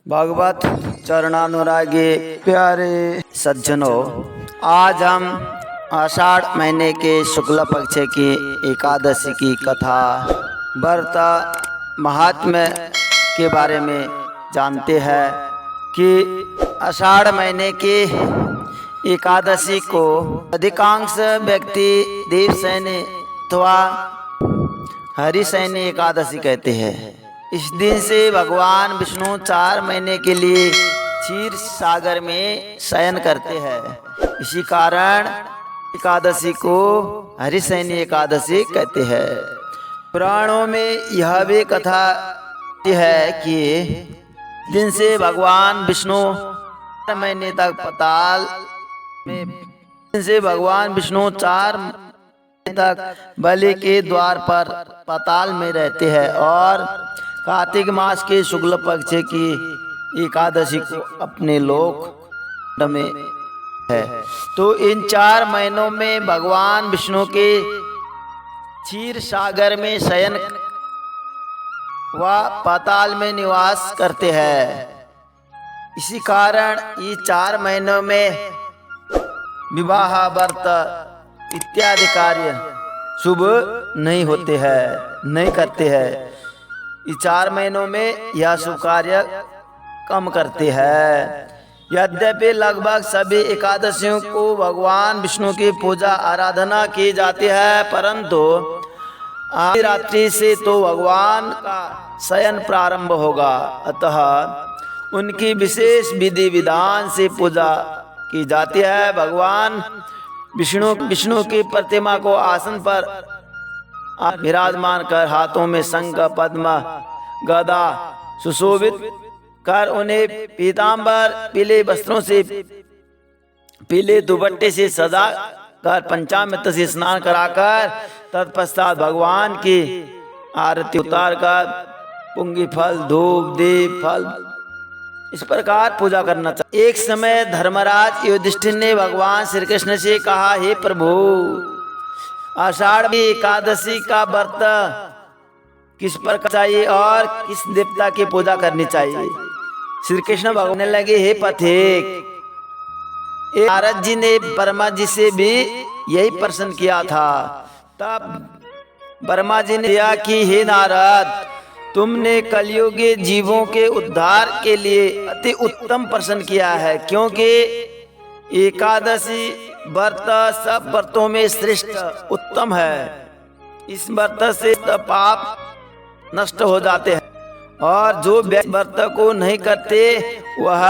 भगवत चरणानुरागी प्यारे सज्जनों, आज हम आषाढ़ महीने के शुक्ल पक्ष की एकादशी की कथा व्रत महात्म्य के बारे में जानते हैं कि आषाढ़ महीने की एकादशी को अधिकांश व्यक्ति देवशयनी अथवा हरिशयनी एकादशी कहते हैं। इस दिन से भगवान विष्णु 4 महीने के लिए क्षीर सागर में शयन करते हैं। इसी कारण एकादशी को हरिशयनी एकादशी कहते हैं। पुराणों में यह भी कथा है कि दिन से भगवान विष्णु 4 महीने तक पाताल में तक बलि के द्वार पर पाताल में रहते हैं और कार्तिक मास के शुक्ल पक्ष की एकादशी को अपने लोक में है। तो इन 4 महीनों में भगवान विष्णु के क्षीर सागर में शयन व पाताल में निवास करते हैं। इसी कारण ये 4 महीनों में विवाह व्रत इत्यादि कार्य शुभ नहीं होते हैं, नहीं करते हैं। इस 4 महीनों में यह शुभ कार्य कम करते हैं। यद्यपि लगभग सभी एकादशियों को भगवान विष्णु की पूजा आराधना की जाती है, परंतु आज रात्रि से तो भगवान का शयन प्रारंभ होगा, अतः उनकी विशेष विधि विधान से पूजा की जाती है। भगवान विष्णु की प्रतिमा को आसन पर विराजमान कर हाथों में शंख पद्म गदा सुशोभित कर उन्हें पीतांबर पीले वस्त्रों से पीले दुपट्टे से सजा कर पंचामृत से स्नान कराकर तत्पश्चात भगवान की आरती उतार कर पुंगी फल धूप दीप फल इस प्रकार पूजा करना चाहिए। एक समय धर्मराज युधिष्ठिर ने भगवान श्री कृष्ण से कहा, हे प्रभु, आषाढ़ की एकादशी का व्रत किस प्रकार चाहिए और किस देवता की पूजा करनी चाहिए। श्री कृष्ण भगवान ने लगे, हे पथिक, नारद जी ने ब्रह्मा जी से भी यही प्रश्न किया था। तब ब्रह्मा जी ने कहा कि हे नारद, तुमने कलियुगी जीवों के उद्धार के लिए अति उत्तम प्रश्न किया है, क्योंकि एकादशी व्रत सब व्रतों में श्रेष्ठ उत्तम है। इस व्रत से पाप नष्ट हो जाते हैं और जो व्रत को नहीं करते वह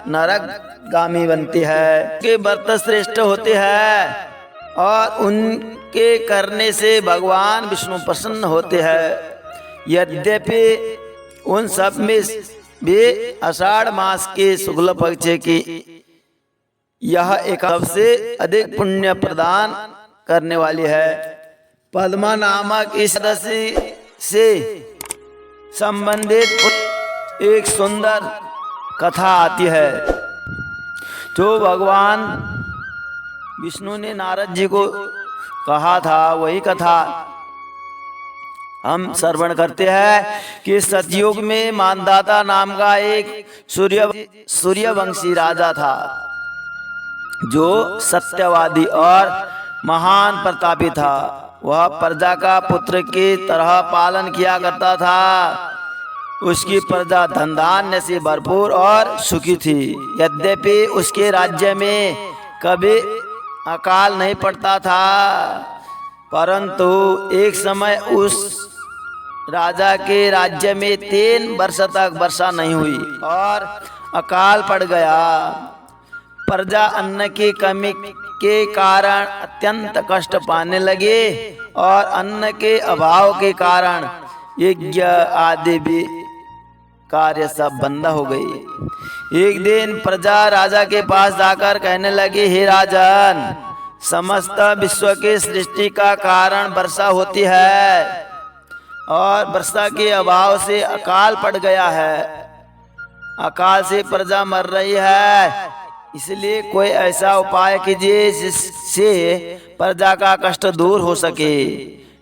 नरकगामी बनते हैं। के व्रत श्रेष्ठ होते हैं और उनके करने से भगवान विष्णु प्रसन्न होते हैं। यद्यपि उन सब में भी आषाढ़ मास के शुक्ल पक्ष की यह एक सबसे अधिक पुण्य प्रदान करने वाली है। पद्मा नामक इस एकादशी से संबंधित एक सुंदर कथा आती है, जो भगवान विष्णु ने नारद जी को कहा था। वही कथा हम श्रवण करते हैं कि सतयुग में मानदाता नाम का एक सूर्यवंशी राजा था, जो सत्यवादी और महान प्रतापी था। वह प्रजा का पुत्र की तरह पालन किया करता था। उसकी प्रजा धन धान्य से भरपूर और सुखी थी। यद्यपि उसके राज्य में कभी अकाल नहीं पड़ता था, परंतु एक समय उस राजा के राज्य में 3 वर्ष तक वर्षा नहीं हुई और अकाल पड़ गया। प्रजा अन्न की कमी के कारण अत्यंत कष्ट पाने लगे और अन्न के अभाव के कारण यज्ञ आदि भी कार्य सब बंद हो गई। एक दिन प्रजा राजा के पास जाकर कहने लगी, हे राजन, समस्त विश्व के सृष्टि का कारण वर्षा होती है और वर्षा के अभाव से अकाल पड़ गया है। अकाल से प्रजा मर रही है, इसलिए कोई ऐसा उपाय कीजिए जिससे प्रजा का कष्ट दूर हो सके।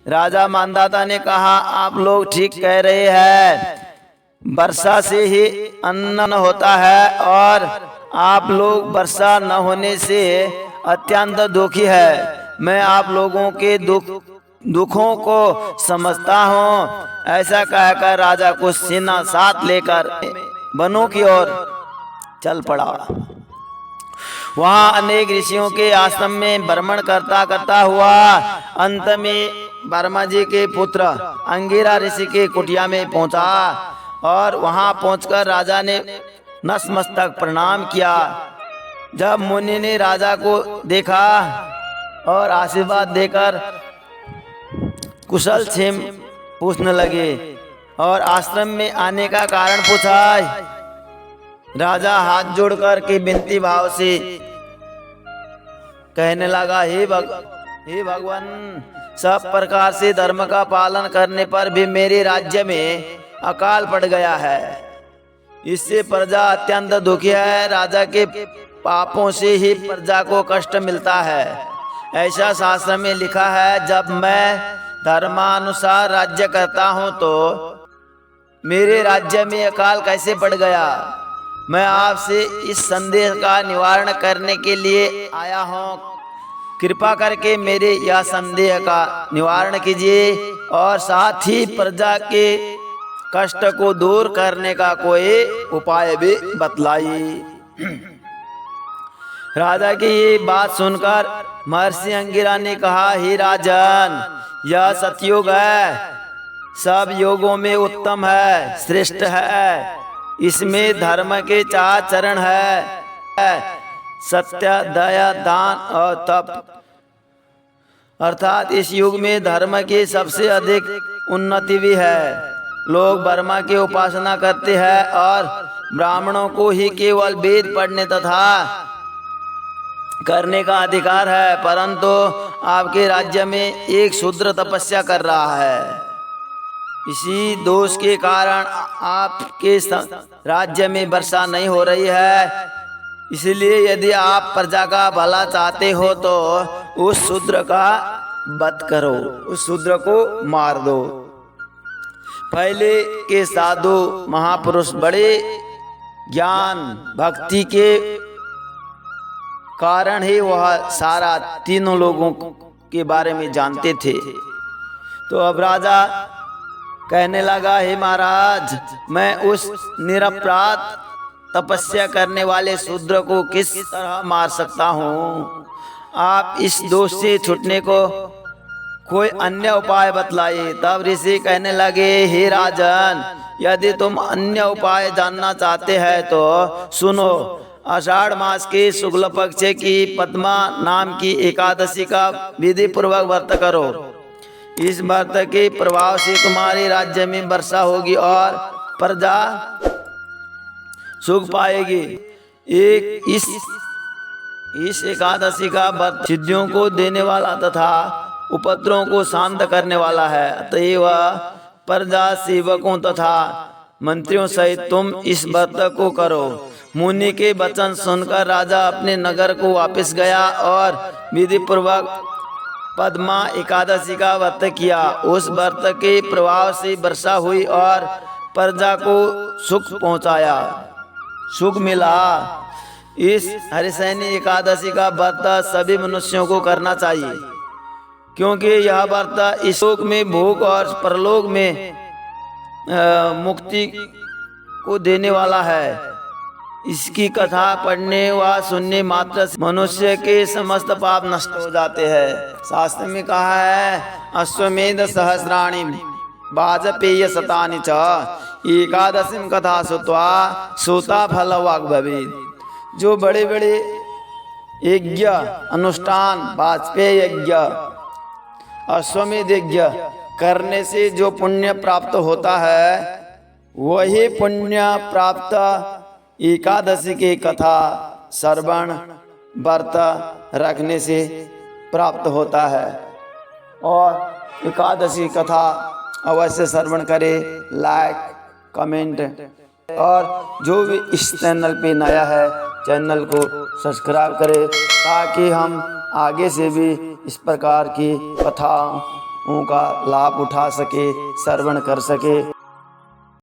राजा मानदाता ने कहा, आप लोग ठीक कह रहे हैं, वर्षा से ही अन्न होता है और आप लोग वर्षा न होने से अत्यंत दुखी है। मैं आप लोगों के दुखों को समझता हूँ। ऐसा कहकर राजा को सेना साथ लेकर वनों की ओर चल पड़ा। वहाँ अनेक ऋषियों के आश्रम में भ्रमण करता करता हुआ अंत में ब्रह्मा जी के पुत्र अंगिरा ऋषि के कुटिया में पहुंचा और वहां पहुंचकर राजा ने नतमस्तक प्रणाम किया। जब मुनि ने राजा को देखा और आशीर्वाद देकर कुशल क्षेम पूछने लगे और आश्रम में आने का कारण पूछा। राजा हाथ जोड़कर के विनती भाव से कहने लगा, हे भगवान, सब प्रकार से धर्म का पालन करने पर भी मेरे राज्य में अकाल पड़ गया है। इससे प्रजा अत्यंत दुखी है। राजा के पापों से ही प्रजा को कष्ट मिलता है। ऐसा शास्त्र में लिखा है। जब मैं धर्मानुसार राज्य करता हूँ तो मेरे राज्य में अकाल कैसे पड़ गया? मैं आपसे इस संदेह का निवारण करने के लिए आया हूँ। कृपा करके मेरे यह संदेह का निवारण कीजिए और साथ ही प्रजा के कष्ट को दूर करने का कोई उपाय भी बतलाइए। राजा की ये बात सुनकर महर्षि अंगिरा ने कहा, हे राजन, यह सतयुग है, सब योगों में उत्तम है, श्रेष्ठ है। इसमें धर्म के 4 चरण है, सत्य, दया, दान और तप। अर्थात इस युग में धर्म की सबसे अधिक उन्नति भी है। लोग ब्रह्मा की उपासना करते हैं और ब्राह्मणों को ही केवल वेद पढ़ने तथा करने का अधिकार है, परंतु आपके राज्य में एक शूद्र तपस्या कर रहा है। इसी दोष के कारण आपके राज्य में वर्षा नहीं हो रही है। इसलिए यदि आप प्रजा का भला चाहते हो तो उस शूद्र का वध करो, उस शूद्र को मार दो। पहले के साधु महापुरुष बड़े ज्ञान भक्ति के कारण ही वह सारा तीनों लोगों के बारे में जानते थे। तो अब राजा कहने लगा, हे महाराज, मैं उस निरपराध तपस्या करने वाले शूद्र को किस तरह मार सकता हूँ? आप इस दोष से छूटने को कोई अन्य उपाय बतलाइए। तब ऋषि कहने लगे, हे राजन, यदि तुम अन्य उपाय जानना चाहते हैं तो सुनो। आषाढ़ मास के शुक्ल पक्ष की पद्मा नाम की एकादशी का विधि पूर्वक व्रत करो। इस व्रत के प्रभाव से तुम्हारे राज्य में वर्षा होगी और प्रजा सुख पाएगी। इस एकादशी का व्रत सिद्धियों को देने वाला तथा उपद्रवों को शांत करने वाला है। अतएव प्रजा सेवकों तथा मंत्रियों सहित तुम इस व्रत को करो। मुनि के वचन सुनकर राजा अपने नगर को वापस गया और विधि पूर्वक पद्मा एकादशी का व्रत किया। उस व्रत के प्रभाव से वर्षा हुई और प्रजा को सुख पहुंचाया, सुख मिला। इस हरिशयनी एकादशी का व्रत सभी मनुष्यों को करना चाहिए, क्योंकि यह व्रत इस लोक में भोग और परलोक में मुक्ति को देने वाला है। इसकी कथा पढ़ने व सुनने मात्र से मनुष्य के समस्त पाप नष्ट हो जाते हैं। शास्त्र में कहा है, अश्वमेध सहस्राणि वाजपेय शतानि च एकादशीं कथा श्रुत्वा श्रोता फल वाग्भवेत्। जो बड़े बड़े यज्ञ अनुष्ठान, वाजपेय यज्ञ, अश्वमेध यज्ञ करने से जो पुण्य प्राप्त होता है, वही पुण्य प्राप्त एकादशी की कथा श्रवण व्रत रखने से प्राप्त होता है। और एकादशी कथा अवश्य श्रवण करे, लाइक, कमेंट, और जो भी इस चैनल पे नया है चैनल को सब्सक्राइब करे, ताकि हम आगे से भी इस प्रकार की कथाओं का लाभ उठा सके, श्रवण कर सके।